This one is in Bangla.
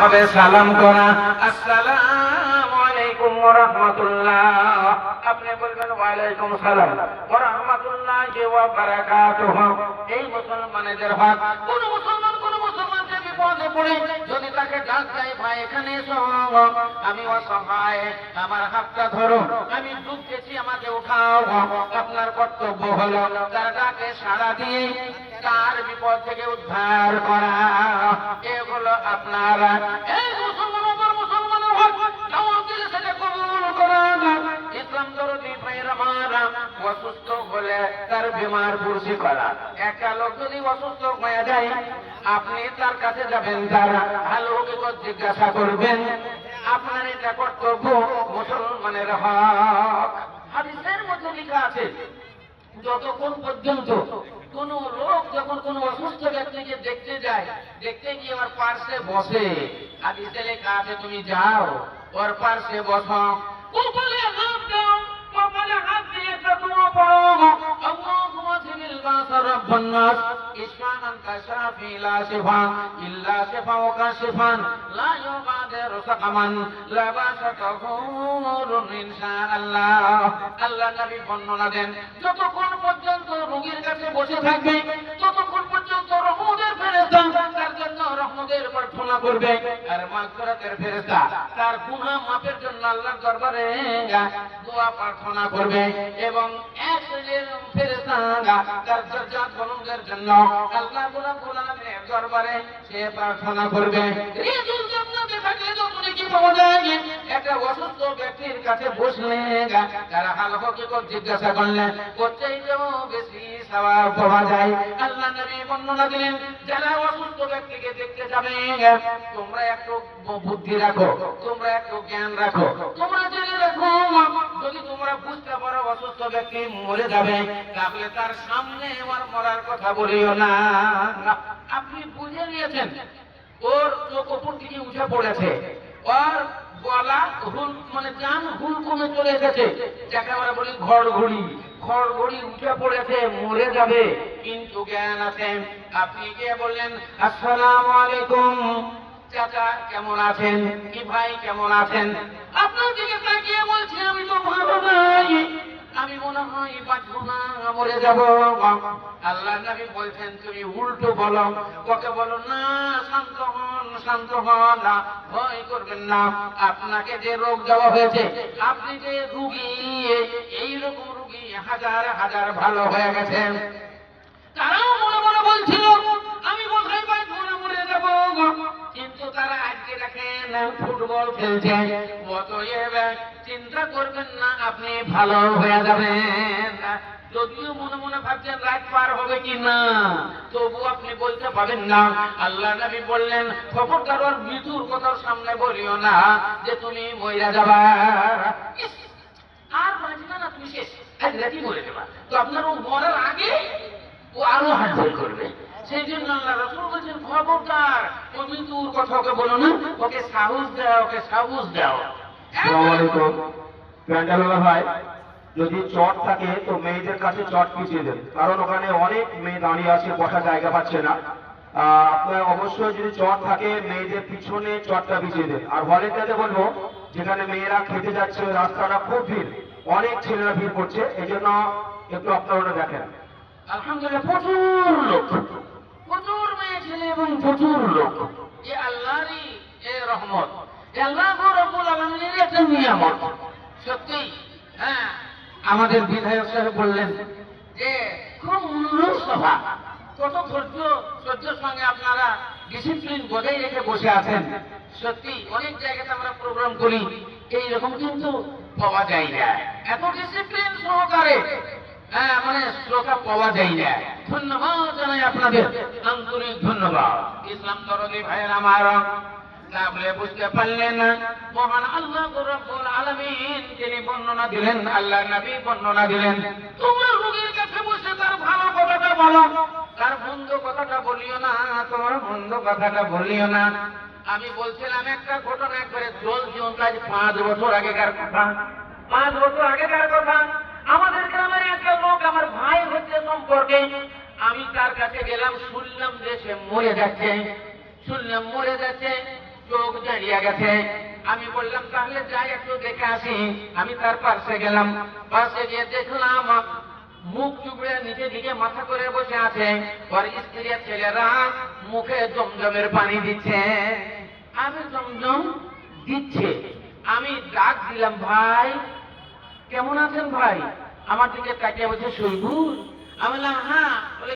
হবে সালাম করা, আসসালামু আলাইকুম ওয়া রাহমাতুল্লাহ। আপনি বলবেন ওয়া আলাইকুম সালাম ওয়া রাহমাতুল্লাহি ওয়া বারাকাতুহু। এই মুসলমানদের হক। কোন মুসলমানকে বিপদে পড়ে যদি তাকে ডাক দেয়, ভাই এখানে এসো, আমি অসহায়, আমার হাতটা ধরো, আমি ডুবতেছি, আমাকে উঠাও, আপনার কর্তব্য হলো তার ডাকে সাড়া দিয়ে তার বিপদ থেকে উদ্ধার করা। এগুলো আপনার এই মুসলমানের হক। দাওয়াত দিলে সেটা কবুল করেন। ইসলাম দরদি ভাইয়ের আমার, অসুস্থ হলে তার বিমার পুরসি করা। একটা লোক যদি অসুস্থ হয়ে যায়, আপনি তার কাছে যাবেন, তার ভালো বিপদ জিজ্ঞাসা করবেন। আপনার এটা কর্তব্য, মুসলমানের হক। হাদিসের মধ্যে লেখা আছে, যতক্ষণ পর্যন্ত কোন লোক যখন কোন অসুস্থ ব্যক্তিকে দেখতে যায়, দেখতে গিয়ে আমার পার্শ্বে বসে, হাদিসে লেখা আছে তুমি যাও ওর পার্শ্বে বসো, কপালে হাত দাও, কপালে হাত দিয়ে একটা দোয়া পড়ো, আল্লাহুম্মা জিনিল বাসা রাব্বান নাস ইশফা আনতা শাফি লা শিফা ইল্লা শিফাউকা শিফান লা ইউগাদিরু সাকামান লা বাসা তাহুরুন ইনশাআল্লাহ। আল্লাহ নবী বর্ণনা দেন, যতক্ষণ পর্যন্ত রোগীর কাছে বসে থাকবে, ততক্ষণ পর্যন্ত রহমতের ফেরেশতা তার জন্য রহমতের প্রার্থনা করবে, আর মাগফিরাতের ফেরেশতা তার গুনাহ মাফের জন্য আল্লাহর দরবারে দোয়া প্রার্থনা করবে, এবং এক শ্রেণীর ফেরেশতা তার দরজাত বুলন্দের জন্য আল্লাহ রাব্বুল আলামিনের দরবারে সে প্রার্থনা করবে। রিজুল জান্নাতে থাকলে যখন কি পাওয়া যায়, একটা অসুস্থ ব্যক্তির কাছে বসলে তারা হাল হকিকত জিজ্ঞাসা করলে কোথায়ও বেশি সওয়াব পাওয়া যায়। আল্লাহ নবী বর্ণনা দিলেন, যারা অসুস্থ ব্যক্তিকে দেখতে যাবে, তোমরা একটু বুদ্ধি রাখো, তোমরা একটু জ্ঞান রাখো, তোমরা জেনে রাখো, যদি তোমরা বুঝতে পারো অসুস্থ ব্যক্তি মরে যাবে, তাহলে তার সামনে আমার মরার কথা বলিও না। আপনি বুঝে নিয়েছেন ওর চোখ উপর থেকে উঠে পড়েছে, ওর গলা হুল মানে জান হুল কমে চলে এসেছে, যাকে আমরা বলি ঘড়ঘড়ি, ঘড়ঘড়ি উঠে পড়েছে, মরে যাবে, কিন্তু জ্ঞান আছে। আপনি গিয়ে বললেন আসসালামু আলাইকুম চাচা কেমন আছেন, কি ভাই কেমন আছেন, আপনার দিকে তাকিয়ে বলছি আমি তো ভালো নাই, আমি মনে হয় বাঁচবো না, মরে যাব। আল্লাহ নবী বলছেন তুমি উল্টো বলো, ওকে বলো না শান্ত হন, শান্ত হন, না ভয় করবেন না, আপনাকে যে রোগ দেওয়া হয়েছে, আপনি যে রোগী, এইরকম রোগী হাজার হাজার ভালো হয়ে গেছেন। তারাও মনে মনে বলছিল আমি কোথায় বাঁচবো না, মরে যাব, কিন্তু তারা আজকে দেখেন ফুটবল খেলছে, অতএব চিন্তা করবেন না, আপনি ভালো হয়ে যাবেন। যদিও মনে মনে ভাবছেন রাত পার হবে কি না, তবু আপনি বলতে পারেন না। আল্লাহ নবী বললেন খবরদার ওর মৃত্যুর কথার সামনে বলিও না যে তুমি মইরা যাবা, আর বাঁচবে না, তুমি শেষ, আজ রাতি মরে যাবা। তো আপনার ও মরার আগে ও আরো হার্টফেল করবে। সেই জন্য আল্লাহ রাসূল বলেছেন খবরদার ও মৃত্যুর কথা ওকে বলো না, ওকে সাহস দাও, ওকে সাহস দাও। আসসালামু আলাইকুম। প্যান্ডেলওয়ালা ভাই, যদি চট থাকে তো মেয়েদের কাছে চট পিছিয়ে দেন, কারণ ওখানে অনেক মেয়ে দাঁড়িয়ে আছে, বসার জায়গা পাচ্ছে না। আপনার অবশ্যই যদি চট থাকে মেয়েদের পিছনে চটটা পিছিয়ে দেন। আর হলেটাতে বলবো যেখানে মেয়েরা খেতে যাচ্ছে, ওই রাস্তাটা খুব ভিড়, অনেক ছেলেরা ভিড় করছে, এই জন্য একটু আপনারা ওটা দেখেন। আলহামদুলিল্লাহ প্রচুর লোক, প্রচুর মেয়ে ছেলে এবং প্রচুর লোক, এ আল্লাহরই এ রহমত, আল্লাহ রাব্বুল আলামিনের একটা নিয়ামত। সত্যি হ্যাঁ, আমাদের বিধায়ক সাহেব বললেন যে খুব মনোরম সভা, কত ধৈর্যের সঙ্গে আপনারা ডিসিপ্লিন বজায় রেখে বসে আছেন। সত্যি অনেক জায়গাতে আমরা প্রোগ্রাম করি, এইরকম কিন্তু পাওয়া যায় না, এত ডিসিপ্লিন সহকারে হ্যাঁ মানে শ্রোতা পাওয়া যায় না। ধন্যবাদ জানাই আপনাদের, আন্তরিক ধন্যবাদ। ইসলাম দরদি ভাইয়ের আমার, না বলে বুঝতে পারলেন মহান আল্লাহ রাব্বুল আলামিন যিনি বর্ণনা দিলেন, আল্লাহ নবী বর্ণনা দিলেন, তোমরা রোগীর কাছে বসে তার ভালো কথাটা বলো, তার মন্দ কথাটা বলিও না, তোমার মন্দ কথাটা বলিও না। আমি বলছিলাম একটা ঘটনা, একবারে জল জীবন কাজ 5 বছর আগেকার কথা, 5 বছর আগেকার কথা। আমাদের গ্রামের একটা লোক আমার ভাই হচ্ছে সম্পর্কে, আমি তার কাছে গেলাম, শুনলাম যে সে মরে যাচ্ছে, শুনলাম মরে যাচ্ছে, দাঁড়িয়ে গেছে। আমি বললাম তাহলে যাই একটু দেখে আসি। আমি তার পাশে গেলাম, পাশে গিয়ে দেখলাম মুখ চুপড়ে নিচে দিকে মাথা করে বসে আছে। ওর স্ত্রী আর ছেলেরা মুখে জমজমের পানি দিচ্ছে। আমি জমজম দিচ্ছে, আমি ডাক দিলাম, ভাই কেমন আছেন ভাই? আমার দিকে তাকিয়ে বলছে শৈবুল। আমি বললাম হ্যাঁ। বলে